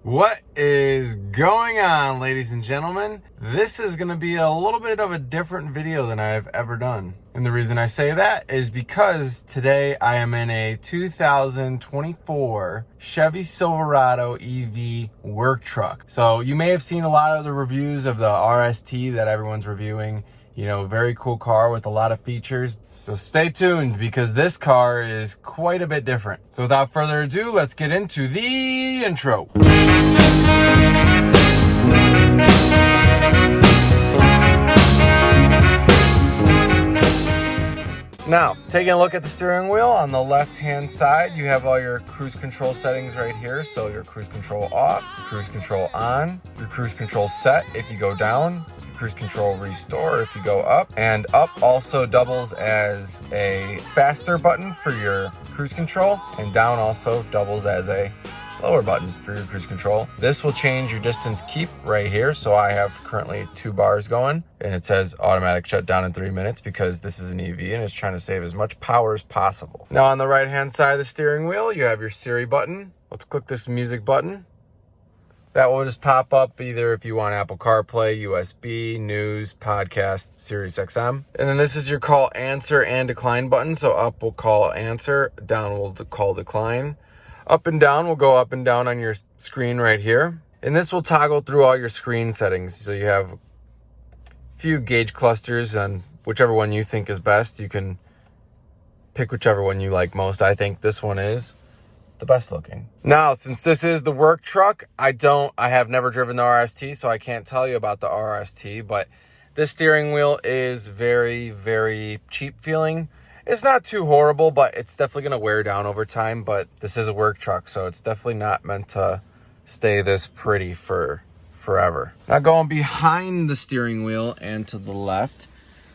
What is going on, ladies and gentlemen? This is going to be a little bit of a different video than I've ever done. And the reason I say that is because today I am in a 2024 Chevy Silverado EV work truck. So you may have seen a lot of the reviews of the RST that everyone's reviewing. You know, very cool car with a lot of features. So stay tuned because this car is quite a bit different. So without further ado, let's get into the intro. Now, taking a look at the steering wheel, on the left-hand side, you have all your cruise control settings right here. So your cruise control off, cruise control on, your cruise control set if you go down, cruise control restore if you go up, and up also doubles as a faster button for your cruise control, and down also doubles as a slower button for your cruise control. This will change your distance keep right here. So I have currently 2 bars going and it says automatic shutdown in 3 minutes because this is an EV and it's trying to save as much power as possible. Now on the right hand side of the steering wheel, you have your Siri button. Let's click this music button. That will just pop up either if you want Apple CarPlay, USB, news, podcast, Sirius XM. And then this is your call answer and decline button. So up will call answer, down will call decline. Up and down will go up and down on your screen right here. And this will toggle through all your screen settings. So you have a few gauge clusters on whichever one you think is best. You can pick whichever one you like most. I think this one is the best looking. Now, since this is the work truck, I have never driven the RST, so I can't tell you about the RST, but this steering wheel is very, very cheap feeling. It's not too horrible, but it's definitely going to wear down over time, but this is a work truck, so it's definitely not meant to stay this pretty for forever. Now going behind the steering wheel and to the left,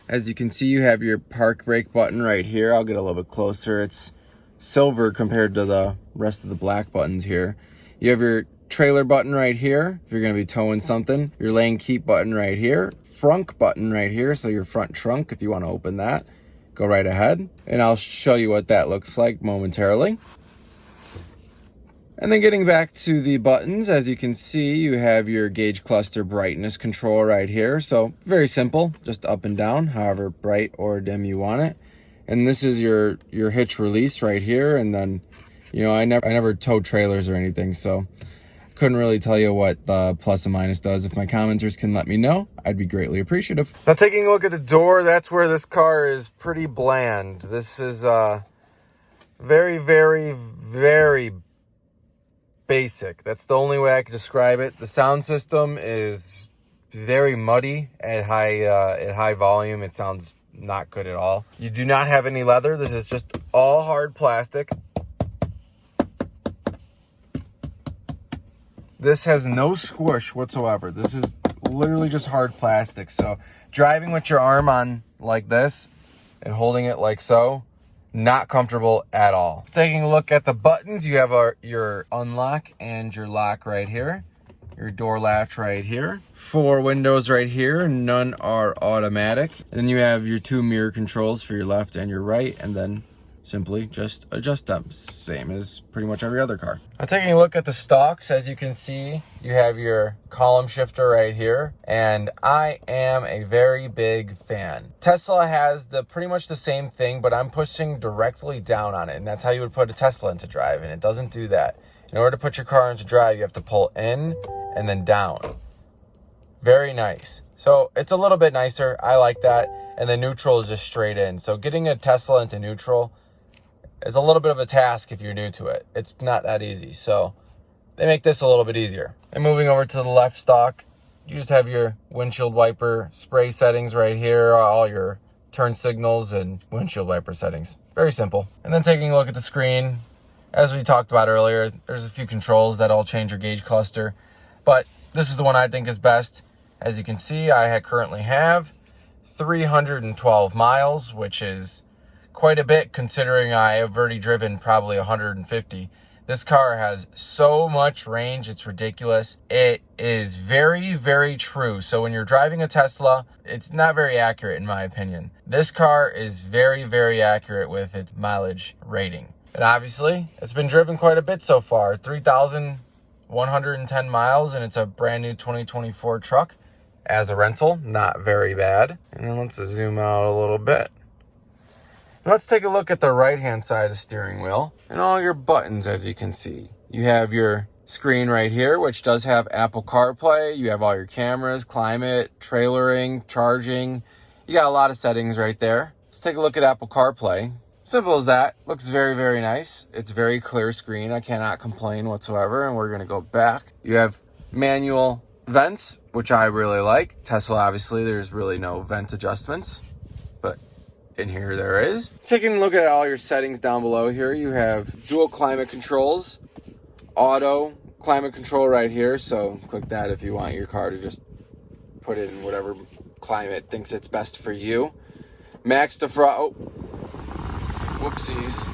as you can see, you have your park brake button right here. I'll get a little bit closer. It's silver compared to the rest of the black buttons here. You have your trailer button right here if you're going to be towing something, your lane keep button right here, frunk button right here, so your front trunk if you want to open that, go right ahead, and I'll show you what that looks like momentarily. And then getting back to the buttons, as you can see, you have your gauge cluster brightness control right here. So very simple, just up and down, however bright or dim you want it. And this is your hitch release right here. And then, you know, I never towed trailers or anything, so couldn't really tell you what the plus and minus does. If my commenters can let me know, I'd be greatly appreciative. Now taking a look at the door, that's where this car is pretty bland. This is very, very, very basic. That's the only way I could describe it. The sound system is very muddy at high volume. It sounds not good at all. You do not have any leather. This is just all hard plastic. This has no squish whatsoever. This is literally just hard plastic. So driving with your arm on like this and holding it like so, not comfortable at all. Taking a look at the buttons, you have your unlock and your lock right here. Your door latch right here. 4 windows right here, none are automatic. And then you have your 2 mirror controls for your left and your right, and then simply just adjust them, same as pretty much every other car. Now taking a look at the stalks, as you can see, you have your column shifter right here, and I am a very big fan. Tesla has pretty much the same thing, but I'm pushing directly down on it, and that's how you would put a Tesla into drive, and it doesn't do that. In order to put your car into drive, you have to pull in and then down. Very nice. So it's a little bit nicer. I like that. And the neutral is just straight in. So getting a Tesla into neutral is a little bit of a task if you're new to it. It's not that easy. So they make this a little bit easier. And moving over to the left stalk, you just have your windshield wiper spray settings right here, all your turn signals and windshield wiper settings. Very simple. And then taking a look at the screen, as we talked about earlier, there's a few controls that all change your gauge cluster, but this is the one I think is best. As you can see, I currently have 312 miles, which is quite a bit considering I have already driven probably 150. This car has so much range, it's ridiculous. It is very, very true. So when you're driving a Tesla, it's not very accurate in my opinion. This car is very, very accurate with its mileage rating. And obviously, it's been driven quite a bit so far. 3,000 110 miles, and it's a brand new 2024 truck. As a rental, not very bad. And then let's zoom out a little bit. Let's take a look at the right-hand side of the steering wheel and all your buttons. As you can see, you have your screen right here, which does have Apple CarPlay. You have all your cameras, climate, trailering, charging. You got a lot of settings right there. Let's take a look at Apple CarPlay. Simple as that. Looks very, very nice. It's very clear screen. I cannot complain whatsoever. And we're going to go back. You have manual vents, which I really like. Tesla, obviously, there's really no vent adjustments, but in here there is. Taking a look at all your settings down below here, you have dual climate controls, auto climate control right here. So click that if you want your car to just put it in whatever climate thinks it's best for you. Max defrost. Oh, whoopsies.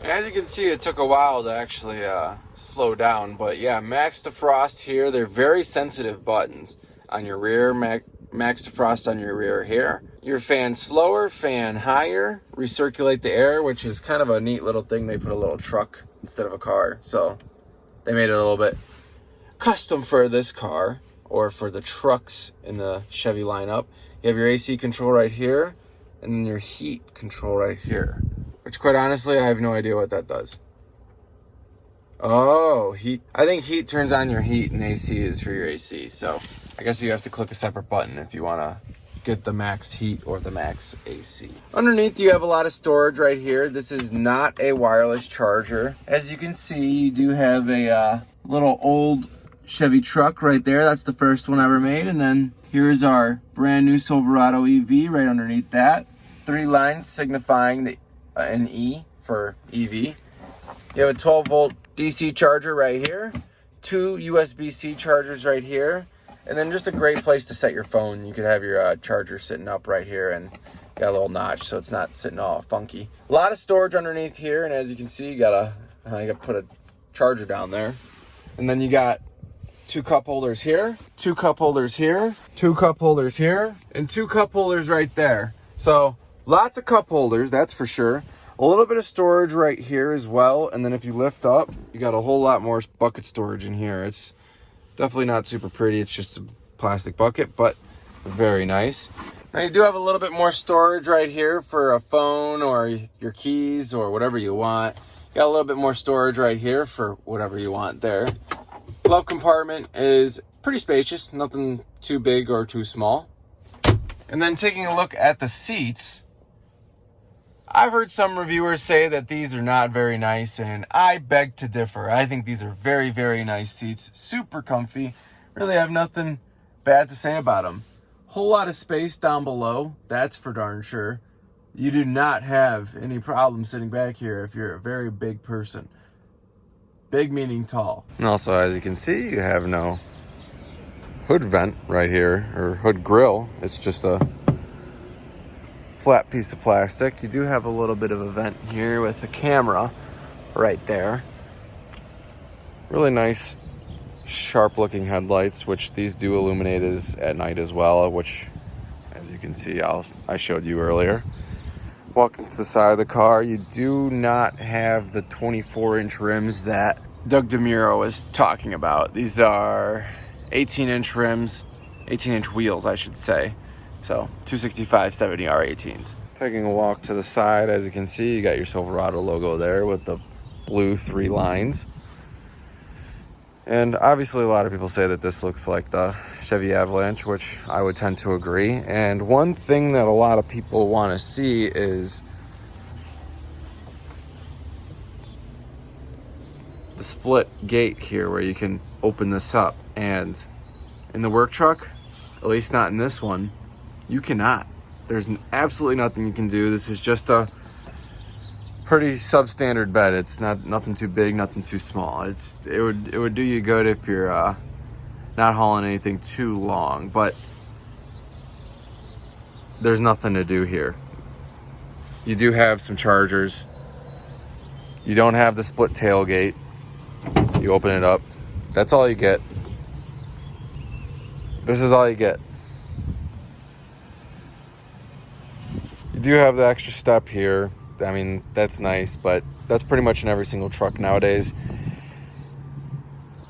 As you can see, it took a while to actually slow down, but yeah, max defrost here. They're very sensitive buttons on your rear. Max defrost on your rear here. Your fan slower, fan higher. Recirculate the air, which is kind of a neat little thing. They put a little truck instead of a car, so they made it a little bit custom for this car or for the trucks in the Chevy lineup. You have your AC control right here, and then your heat control right here. Which, quite honestly, I have no idea what that does. Oh, heat. I think heat turns on your heat and AC is for your AC. So I guess you have to click a separate button if you want to get the max heat or the max AC. Underneath, you have a lot of storage right here. This is not a wireless charger. As you can see, you do have a little old Chevy truck right there. That's the first one ever made. And then here's our brand new Silverado EV right underneath that. 3 lines signifying the an E for EV. You have a 12-volt DC charger right here, 2 USB-C chargers right here, and then just a great place to set your phone. You could have your charger sitting up right here and got a little notch so it's not sitting all funky. A lot of storage underneath here, and as you can see, you got to put a charger down there. And then you got 2 cup holders here, 2 cup holders here, 2 cup holders here, and 2 cup holders right there. So lots of cup holders, that's for sure. A little bit of storage right here as well. And then if you lift up, you got a whole lot more bucket storage in here. It's definitely not super pretty. It's just a plastic bucket, but very nice. Now you do have a little bit more storage right here for a phone or your keys or whatever you want. You got a little bit more storage right here for whatever you want there. Glove compartment is pretty spacious. Nothing too big or too small. And then taking a look at the seats, I've heard some reviewers say that these are not very nice, and I beg to differ. I think these are very, very nice seats. Super comfy. Really have nothing bad to say about them. Whole lot of space down below. That's for darn sure. You do not have any problem sitting back here if you're a very big person. Big meaning tall. And also, as you can see, you have no hood vent right here, or hood grill. It's just a flat piece of plastic. You do have a little bit of a vent here with a camera right there. Really nice, sharp looking headlights, which these do illuminate at night as well, which, as you can see, I showed you earlier. Walking to the side of the car, you do not have the 24-inch rims that Doug DeMuro was talking about. These are 18-inch rims, 18-inch wheels, I should say. So 265/70 R18s. Taking a walk to the side, as you can see, you got your Silverado logo there with the blue 3 lines. And obviously a lot of people say that this looks like the Chevy Avalanche, which I would tend to agree. And one thing that a lot of people want to see is the split gate here where you can open this up. And in the work truck, at least not in this one, you cannot. There's absolutely nothing you can do. This is just a pretty substandard bed. It's nothing too big, nothing too small. It would do you good if you're not hauling anything too long, but there's nothing to do here. You do have some chargers. You don't have the split tailgate. You open it up, That's all you get. This is all you get. You do have the extra step here. I mean, that's nice, but that's pretty much in every single truck nowadays.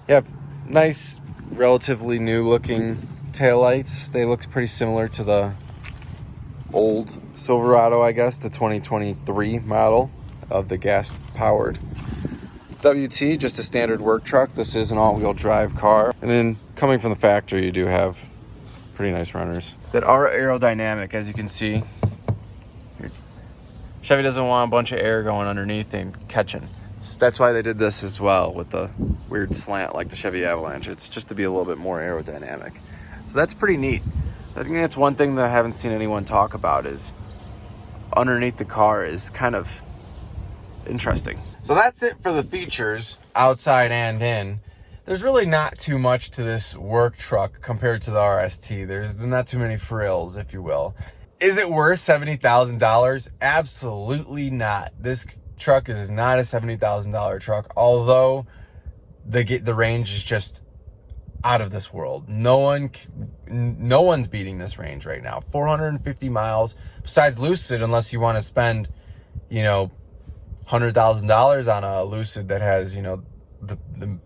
You have nice, relatively new looking taillights. They look pretty similar to the old Silverado, I guess, the 2023 model of the gas-powered WT, just a standard work truck. This is an all-wheel drive car. And then coming from the factory, you do have pretty nice runners that are aerodynamic, as you can see. Chevy doesn't want a bunch of air going underneath and catching. So that's why they did this as well with the weird slant like the Chevy Avalanche. It's just to be a little bit more aerodynamic. So that's pretty neat. I think that's one thing that I haven't seen anyone talk about is underneath the car is kind of interesting. So that's it for the features, outside and in. There's really not too much to this work truck compared to the RST. There's not too many frills, if you will. Is it worth $70,000? Absolutely not. This truck is not a $70,000 truck, although the range is just out of this world. No one's beating this range right now. 450 miles, besides Lucid, unless you want to spend, $100,000 on a Lucid that has, the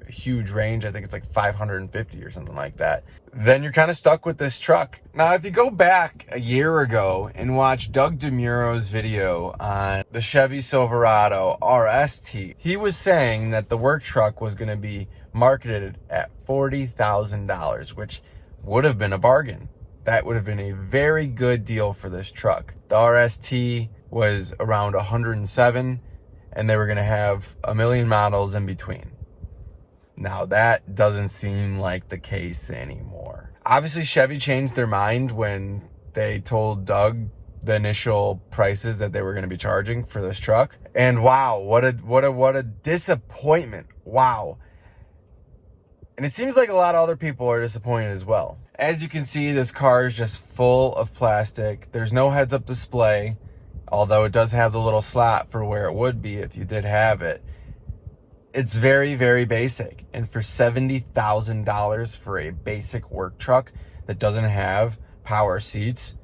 huge range. I think it's like 550 or something like that. Then you're kind of stuck with this truck. Now, if you go back a year ago and watch Doug DeMuro's video on the Chevy Silverado RST, he was saying that the work truck was going to be marketed at $40,000, which would have been a bargain. That would have been a very good deal for this truck. The RST was around 107, and they were going to have a million models in between. Now, that doesn't seem like the case anymore. Obviously, Chevy changed their mind when they told Doug the initial prices that they were going to be charging for this truck. And wow, what a disappointment. Wow. And it seems like a lot of other people are disappointed as well. As you can see, this car is just full of plastic. There's no heads-up display, although it does have the little slot for where it would be if you did have it. It's very, very basic. And for $70,000 for a basic work truck that doesn't have power seats,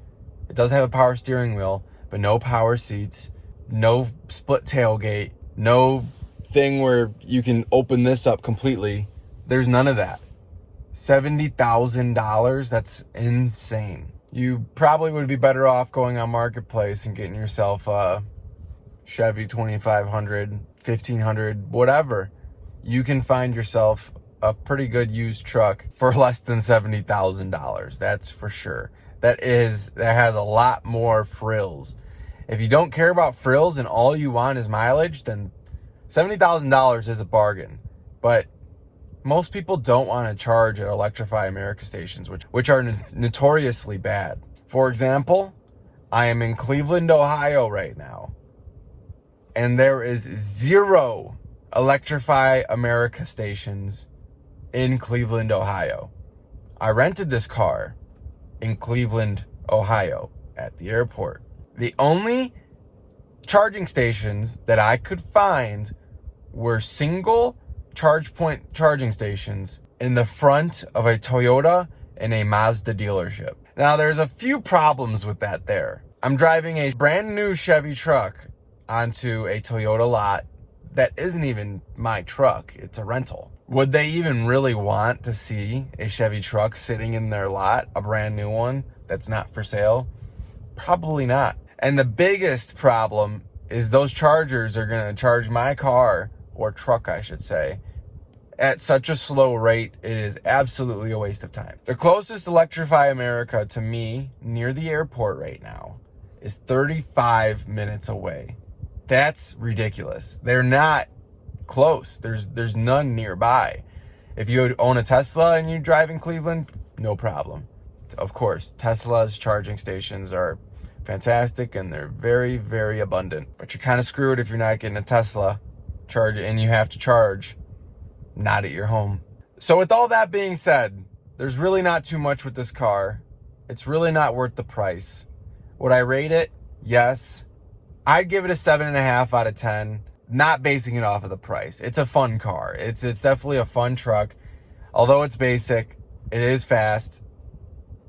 it does have a power steering wheel, but no power seats, no split tailgate, no thing where you can open this up completely. There's none of that. $70,000, that's insane. You probably would be better off going on Marketplace and getting yourself a Chevy 2500, 1500, whatever. You can find yourself a pretty good used truck for less than $70,000. That's for sure. That has a lot more frills. If you don't care about frills and all you want is mileage, then $70,000 is a bargain. But most people don't want to charge at Electrify America stations, which are notoriously bad. For example, I am in Cleveland, Ohio right now, and there is 0 Electrify America stations in Cleveland, Ohio. I rented this car in Cleveland, Ohio at the airport. The only charging stations that I could find were single charge point charging stations in the front of a Toyota and a Mazda dealership. Now, there's a few problems with that there. I'm driving a brand new Chevy truck onto a Toyota lot that isn't even my truck. It's a rental. Would they even really want to see a Chevy truck sitting in their lot, a brand new one that's not for sale? Probably not. And the biggest problem is those chargers are going to charge my car, or truck I should say, at such a slow rate, it is absolutely a waste of time. The closest Electrify America to me near the airport right now is 35 minutes away. That's ridiculous. They're not close. There's none nearby. If you own a Tesla and you drive in Cleveland, no problem. Of course, Tesla's charging stations are fantastic and they're very, very abundant. But you're kind of screwed if you're not getting a Tesla charge and you have to charge not at your home. So with all that being said, there's really not too much with this car. It's really not worth the price. Would I rate it? Yes. I'd give it a 7.5 out of 10. Not basing it off of the price. It's a fun car. It's definitely a fun truck. Although it's basic, it is fast,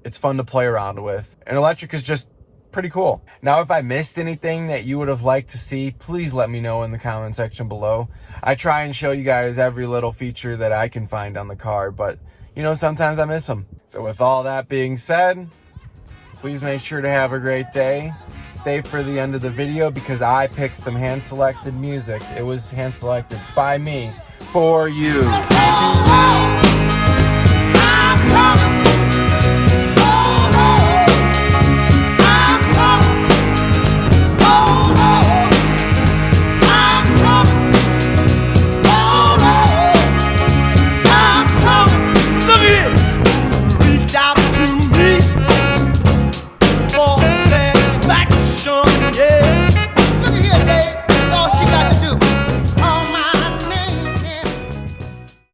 it's fun to play around with, and electric is just pretty cool. Now, if I missed anything that you would have liked to see, please let me know in the comment section below. I try and show you guys every little feature that I can find on the car, but you know, sometimes I miss them. So with all that being said, please make sure to have a great day. Stay for the end of the video because I picked some hand-selected music. It was hand-selected by me for you.